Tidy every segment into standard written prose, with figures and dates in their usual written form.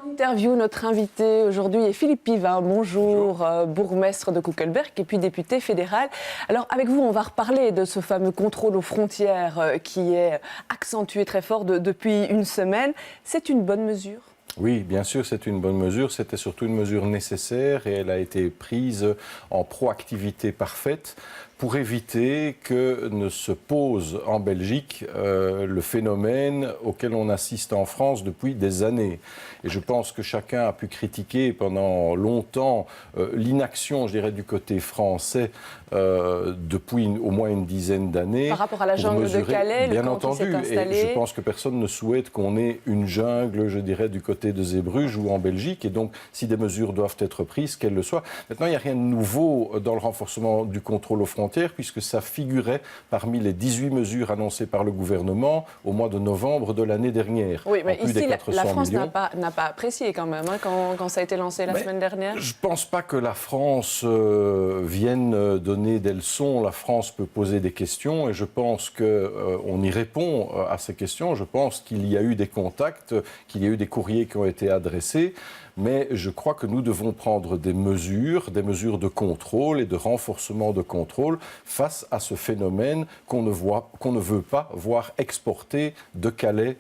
En interview, notre invité aujourd'hui est Philippe Pivin. Bonjour, bourgmestre de Koekelberg et puis député fédéral. Alors avec vous, on va reparler de ce fameux contrôle aux frontières qui est accentué très fort depuis une semaine. C'est une bonne mesure ? Oui, bien sûr, c'est une bonne mesure. C'était surtout une mesure nécessaire et elle a été prise en proactivité parfaite pour éviter que ne se pose en Belgique le phénomène auquel on assiste en France depuis des années. Et je pense que chacun a pu critiquer pendant longtemps l'inaction, je dirais, du côté français depuis au moins une dizaine d'années. Par rapport à la jungle de Calais, bien entendu, et je pense que personne ne souhaite qu'on ait une jungle, je dirais, du côté de Zeebrugge ou en Belgique. Et donc, si des mesures doivent être prises, qu'elles le soient. Maintenant, il n'y a rien de nouveau dans le renforcement du contrôle aux frontières, puisque ça figurait parmi les 18 mesures annoncées par le gouvernement au mois de novembre de l'année dernière. Oui, mais ici, la France n'a pas apprécié quand même, quand ça a été lancé la semaine dernière. Je ne pense pas que la France vienne donner des leçons. La France peut poser des questions et je pense qu'on y répond à ces questions. Je pense qu'il y a eu des contacts, qu'il y a eu des courriers qui ont été adressés. Mais je crois que nous devons prendre des mesures de contrôle et de renforcement de contrôle face à ce phénomène qu'on ne veut pas voir exporter de Calais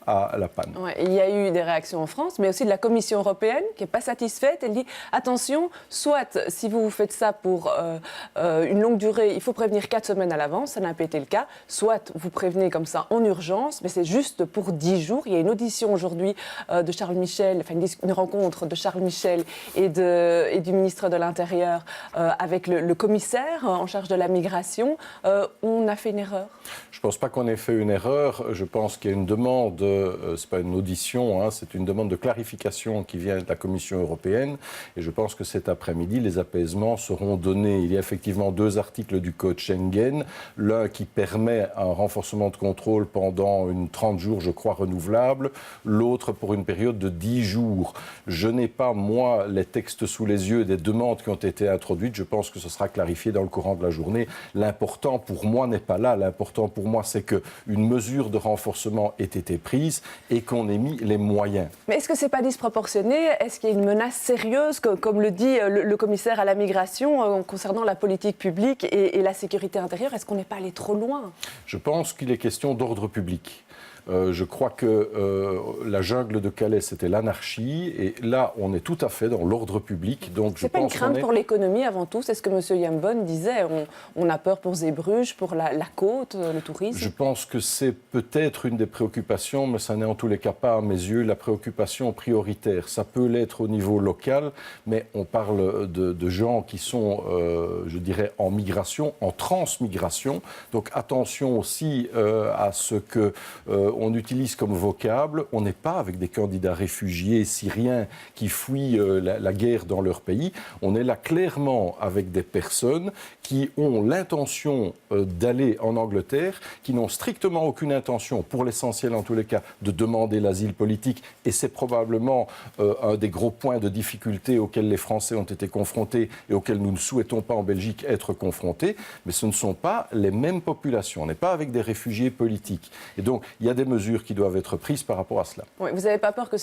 à La Panne. Ouais, il y a eu des réactions en France, mais aussi de la Commission européenne qui n'est pas satisfaite. Elle dit, attention, soit si vous faites ça pour une longue durée, il faut prévenir 4 semaines à l'avance, ça n'a pas été le cas, soit vous prévenez comme ça en urgence, mais c'est juste pour 10 jours. Il y a une audition aujourd'hui de Charles Michel, enfin une rencontre de Charles Michel et du ministre de l'Intérieur avec le commissaire en charge de la migration. On a fait une erreur ? Je ne pense pas qu'on ait fait une erreur. Je pense qu'il y a une demande, ce n'est pas une audition, c'est une demande de clarification qui vient de la Commission européenne. Et je pense que cet après-midi, les apaisements seront donnés. Il y a effectivement 2 articles du Code Schengen. L'un qui permet un renforcement de contrôle pendant 30 jours, je crois, renouvelable. L'autre pour une période de 10 jours. Je n'ai pas, moi, les textes sous les yeux des demandes qui ont été introduites. Je pense que ce sera clarifié dans le courant de la journée. L'important pour moi n'est pas là. L'important pour moi, c'est qu'une mesure de renforcement ait été prise et qu'on ait mis les moyens. Mais est-ce que ce n'est pas disproportionné ? Est-ce qu'il y a une menace sérieuse, comme le dit le commissaire à la migration, concernant la politique publique et la sécurité intérieure ? Est-ce qu'on n'est pas allé trop loin ? Je pense qu'il est question d'ordre public. Je crois que la jungle de Calais, c'était l'anarchie. Et là, on est tout à fait dans l'ordre public. Donc, c'est pas une crainte pour l'économie avant tout ? C'est ce que M. Jambon disait. On a peur pour Zeebrugge, pour la côte, le tourisme. Je pense que c'est peut-être une des préoccupations, mais ça n'est en tous les cas pas, à mes yeux, la préoccupation prioritaire. Ça peut l'être au niveau local, mais on parle de gens qui sont, je dirais, en migration, en transmigration. Donc attention aussi à ce que on utilise comme vocable. On n'est pas avec des candidats réfugiés syriens qui fuient la guerre dans leur pays. On est là clairement avec des personnes qui ont l'intention d'aller en Angleterre, qui n'ont strictement aucune intention, pour l'essentiel en tous les cas, de demander l'asile politique. Et c'est probablement un des gros points de difficulté auxquels les Français ont été confrontés et auxquels nous ne souhaitons pas en Belgique être confrontés. Mais ce ne sont pas les mêmes populations. On n'est pas avec des réfugiés politiques. Et donc, il y a des mesures qui doivent être prises par rapport à cela. Oui, vous n'avez pas peur que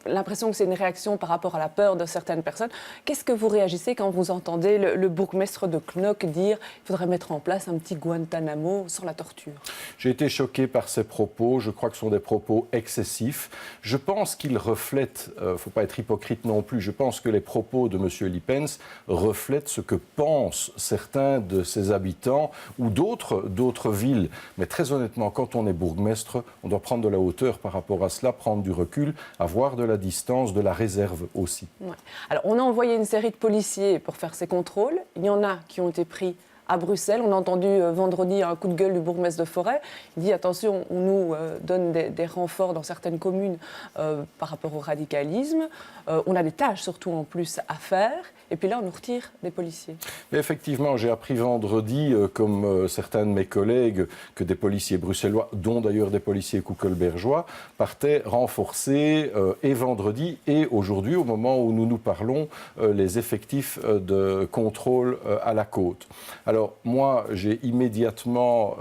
l'impression que c'est une réaction par rapport à la peur de certaines personnes. Qu'est-ce que vous réagissez quand vous entendez le bourgmestre de Knokke dire qu'il faudrait mettre en place un petit Guantanamo sans la torture ? J'ai été choqué par ces propos. Je crois que ce sont des propos excessifs. Je pense qu'ils reflètent, il ne faut pas être hypocrite non plus, je pense que les propos de M. Lippens reflètent ce que pensent certains de ses habitants ou d'autres villes. Mais très honnêtement, quand on est bourgmestre, on doit prendre de la hauteur par rapport à cela, prendre du recul, avoir de la distance, de la réserve aussi. Ouais. Alors, on a envoyé une série de policiers pour faire ces contrôles. Il y en a qui ont été pris à Bruxelles. On a entendu vendredi un coup de gueule du bourgmestre de Forêt. Il dit attention, on nous donne des renforts dans certaines communes par rapport au radicalisme. On a des tâches surtout en plus à faire. Et puis là, on nous retire des policiers. Mais effectivement, j'ai appris vendredi, comme certains de mes collègues, que des policiers bruxellois, dont d'ailleurs des policiers koekelbergeois, partaient renforcer et vendredi et aujourd'hui, au moment où nous nous parlons, les effectifs de contrôle à la côte. Alors moi, j'ai immédiatement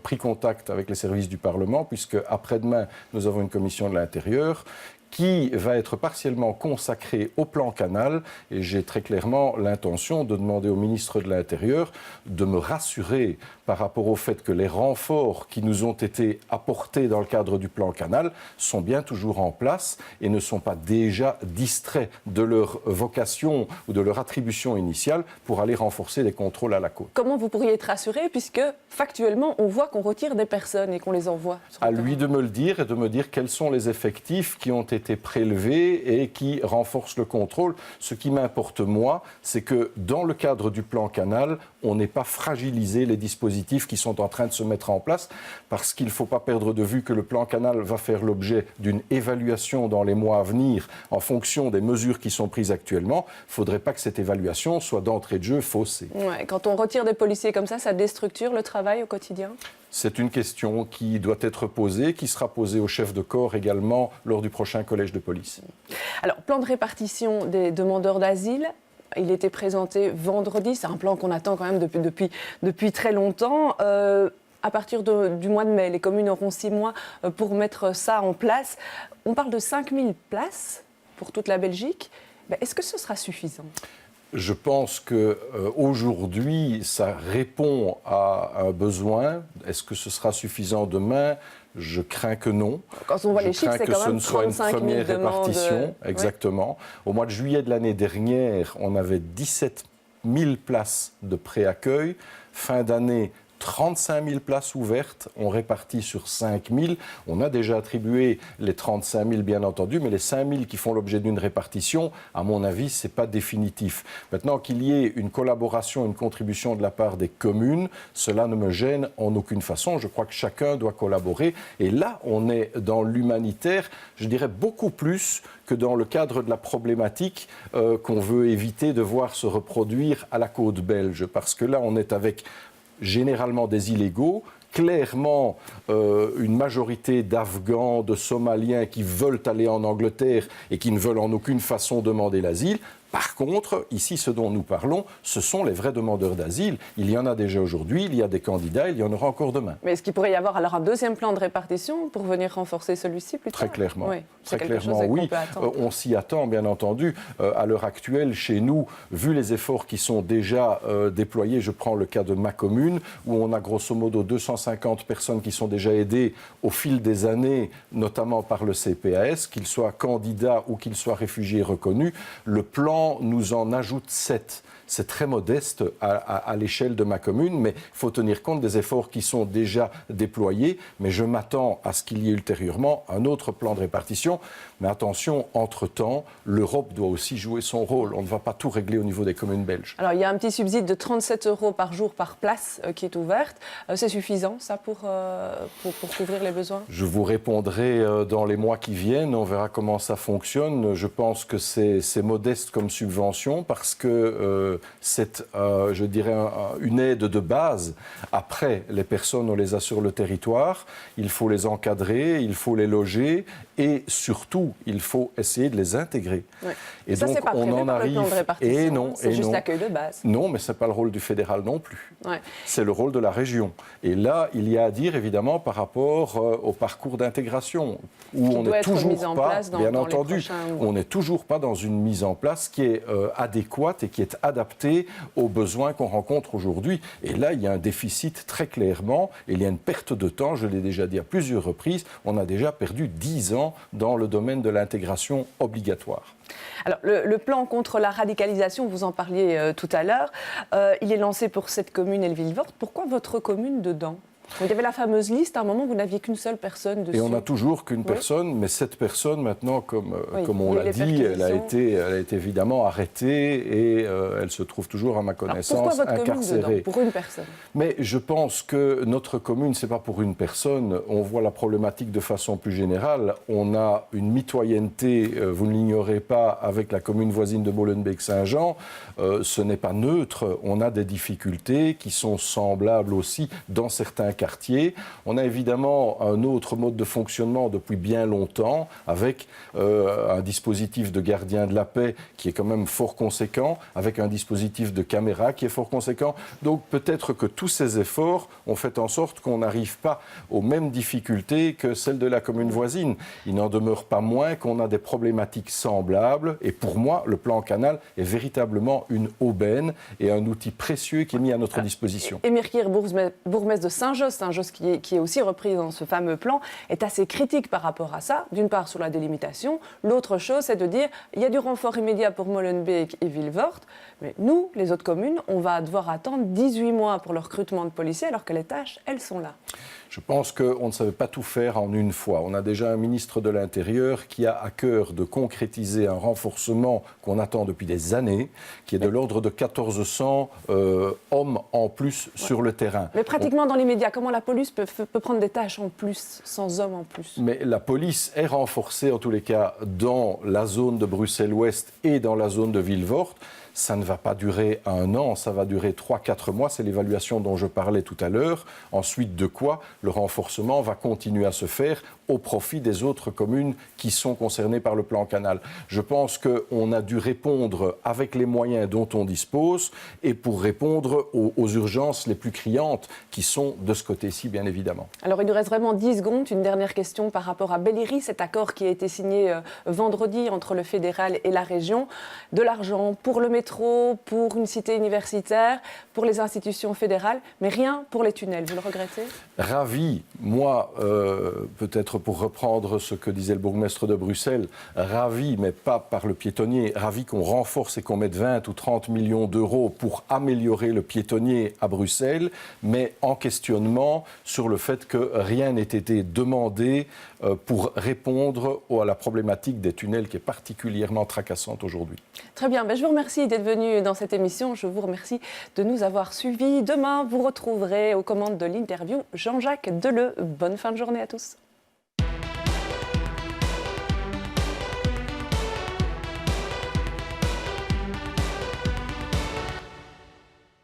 pris contact avec les services du Parlement, puisque après-demain, nous avons une commission de l'Intérieur qui va être partiellement consacré au plan canal. Et j'ai très clairement l'intention de demander au ministre de l'Intérieur de me rassurer par rapport au fait que les renforts qui nous ont été apportés dans le cadre du plan canal sont bien toujours en place et ne sont pas déjà distraits de leur vocation ou de leur attribution initiale pour aller renforcer les contrôles à la côte. Comment vous pourriez être rassuré puisque factuellement on voit qu'on retire des personnes et qu'on les envoie sur le À terrain. lui de me le dire et de me dire quels sont les effectifs qui ont été prélevés et qui renforcent le contrôle. Ce qui m'importe moi, c'est que dans le cadre du plan canal, on n'ait pas fragilisé les dispositifs qui sont en train de se mettre en place, parce qu'il ne faut pas perdre de vue que le plan canal va faire l'objet d'une évaluation dans les mois à venir en fonction des mesures qui sont prises actuellement. Il ne faudrait pas que cette évaluation soit d'entrée de jeu faussée. Ouais, quand on retire des policiers comme ça déstructure le travail au quotidien? C'est une question qui doit être posée, qui sera posée au chef de corps également lors du prochain collège de police. Alors, plan de répartition des demandeurs d'asile. Il était présenté vendredi, c'est un plan qu'on attend quand même depuis très longtemps. À partir du mois de mai, les communes auront 6 mois pour mettre ça en place. On parle de 5000 places pour toute la Belgique. Est-ce que ce sera suffisant ? Je pense qu'aujourd'hui, ça répond à un besoin. Est-ce que ce sera suffisant demain ? Je crains que non. Quand on voit les chiffres, c'est quand même 35 000 première répartition. demandes. Exactement. Au mois de juillet de l'année dernière, on avait 17 000 places de préaccueil. Fin d'année, 35 000 places ouvertes, on répartit sur 5 000. On a déjà attribué les 35 000, bien entendu, mais les 5 000 qui font l'objet d'une répartition, à mon avis, ce n'est pas définitif. Maintenant, qu'il y ait une collaboration, une contribution de la part des communes, cela ne me gêne en aucune façon. Je crois que chacun doit collaborer. Et là, on est dans l'humanitaire, je dirais beaucoup plus que dans le cadre de la problématique qu'on veut éviter de voir se reproduire à la côte belge. Parce que là, on est avec généralement des illégaux, clairement une majorité d'Afghans, de Somaliens qui veulent aller en Angleterre et qui ne veulent en aucune façon demander l'asile. Par contre, ici, ce dont nous parlons, ce sont les vrais demandeurs d'asile. Il y en a déjà aujourd'hui, il y a des candidats, il y en aura encore demain. Mais est-ce qu'il pourrait y avoir alors un deuxième plan de répartition pour venir renforcer celui-ci plus tard ? Très clairement. Oui, très clairement, oui. On s'y attend, bien entendu. À l'heure actuelle, chez nous, vu les efforts qui sont déjà déployés, je prends le cas de ma commune, où on a grosso modo 250 personnes qui sont déjà aidées au fil des années, notamment par le CPAS, qu'ils soient candidats ou qu'ils soient réfugiés reconnus. Le plan nous en ajoute 7. C'est très modeste à l'échelle de ma commune, mais il faut tenir compte des efforts qui sont déjà déployés. Mais je m'attends à ce qu'il y ait ultérieurement un autre plan de répartition. Mais attention, entre-temps, l'Europe doit aussi jouer son rôle. On ne va pas tout régler au niveau des communes belges. Alors, il y a un petit subside de 37 € par jour par place qui est ouverte. C'est suffisant, ça, pour couvrir les besoins ? Je vous répondrai dans les mois qui viennent. On verra comment ça fonctionne. Je pense que c'est modeste comme subvention parce que c'est, je dirais, une aide de base. Après, les personnes, on les a sur le territoire. Il faut les encadrer, il faut les loger et surtout, il faut essayer de les intégrer. Ouais. Et ça, donc, c'est pas on en arrive. Le plan de répartition, et non, c'est juste l'accueil de base. Non, mais c'est pas le rôle du fédéral non plus. Ouais. C'est le rôle de la région. Et là, il y a à dire évidemment par rapport au parcours d'intégration, où on n'est toujours pas, bien entendu, on n'est toujours pas dans une mise en place qui est adéquate et qui est adaptée aux besoins qu'on rencontre aujourd'hui. Et là, il y a un déficit très clairement, et il y a une perte de temps, je l'ai déjà dit à plusieurs reprises, on a déjà perdu 10 ans dans le domaine de l'intégration obligatoire. Alors, le plan contre la radicalisation, vous en parliez tout à l'heure, il est lancé pour cette commune Elvillevorde. Pourquoi votre commune dedans ? Il y avait la fameuse liste, à un moment, vous n'aviez qu'une seule personne dessus. Et on n'a toujours qu'une personne, mais cette personne, maintenant, comme on l'a dit, elle a été évidemment arrêtée et elle se trouve toujours, à ma connaissance, incarcérée. Pourquoi votre commune dedans ? Pour une personne ? Mais je pense que notre commune, ce n'est pas pour une personne. On voit la problématique de façon plus générale. On a une mitoyenneté, vous ne l'ignorez pas, avec la commune voisine de Molenbeek-Saint-Jean. Ce n'est pas neutre. On a des difficultés qui sont semblables aussi, dans certains cas, quartier. On a évidemment un autre mode de fonctionnement depuis bien longtemps, avec un dispositif de gardien de la paix qui est quand même fort conséquent, avec un dispositif de caméra qui est fort conséquent. Donc peut-être que tous ces efforts ont fait en sorte qu'on n'arrive pas aux mêmes difficultés que celles de la commune voisine. Il n'en demeure pas moins qu'on a des problématiques semblables. Et pour moi, le plan Canal est véritablement une aubaine et un outil précieux qui est mis à notre disposition. Émir Kir, bourgmestre de Saint-Josse, Saint-Josse qui est aussi repris dans ce fameux plan, est assez critique par rapport à ça. D'une part sur la délimitation, l'autre chose c'est de dire il y a du renfort immédiat pour Molenbeek et Vilvoorde, mais nous, les autres communes, on va devoir attendre 18 mois pour le recrutement de policiers alors que les tâches, elles sont là. Je pense qu'on ne savait pas tout faire en une fois. On a déjà un ministre de l'Intérieur qui a à cœur de concrétiser un renforcement qu'on attend depuis des années, qui est de l'ordre de 1400 hommes en plus sur le terrain. Mais pratiquement dans l'immédiat, comment la police peut prendre des tâches en plus, sans hommes en plus? Mais la police est renforcée, en tous les cas, dans la zone de Bruxelles-Ouest et dans la zone de Vilvoorde. Ça ne va pas durer 1 an, ça va durer 3-4 mois. C'est l'évaluation dont je parlais tout à l'heure. Ensuite de quoi, le renforcement va continuer à se faire au profit des autres communes qui sont concernées par le plan Canal. Je pense qu'on a dû répondre avec les moyens dont on dispose et pour répondre aux urgences les plus criantes qui sont de ce côté-ci, bien évidemment. Alors, il nous reste vraiment 10 secondes. Une dernière question par rapport à Belliry, cet accord qui a été signé vendredi entre le fédéral et la région. De l'argent pour le métro, pour une cité universitaire, pour les institutions fédérales, mais rien pour les tunnels. Vous le regrettez? Ravi, moi, peut-être pour reprendre ce que disait le bourgmestre de Bruxelles, ravi, mais pas par le piétonnier, ravi qu'on renforce et qu'on mette 20 ou 30 millions d'euros pour améliorer le piétonnier à Bruxelles, mais en questionnement sur le fait que rien n'ait été demandé pour répondre à la problématique des tunnels qui est particulièrement tracassante aujourd'hui. Très bien, je vous remercie d'être venu dans cette émission. Je vous remercie de nous avoir suivis. Demain, vous retrouverez aux commandes de l'interview Jean-Jacques Deleu. Bonne fin de journée à tous.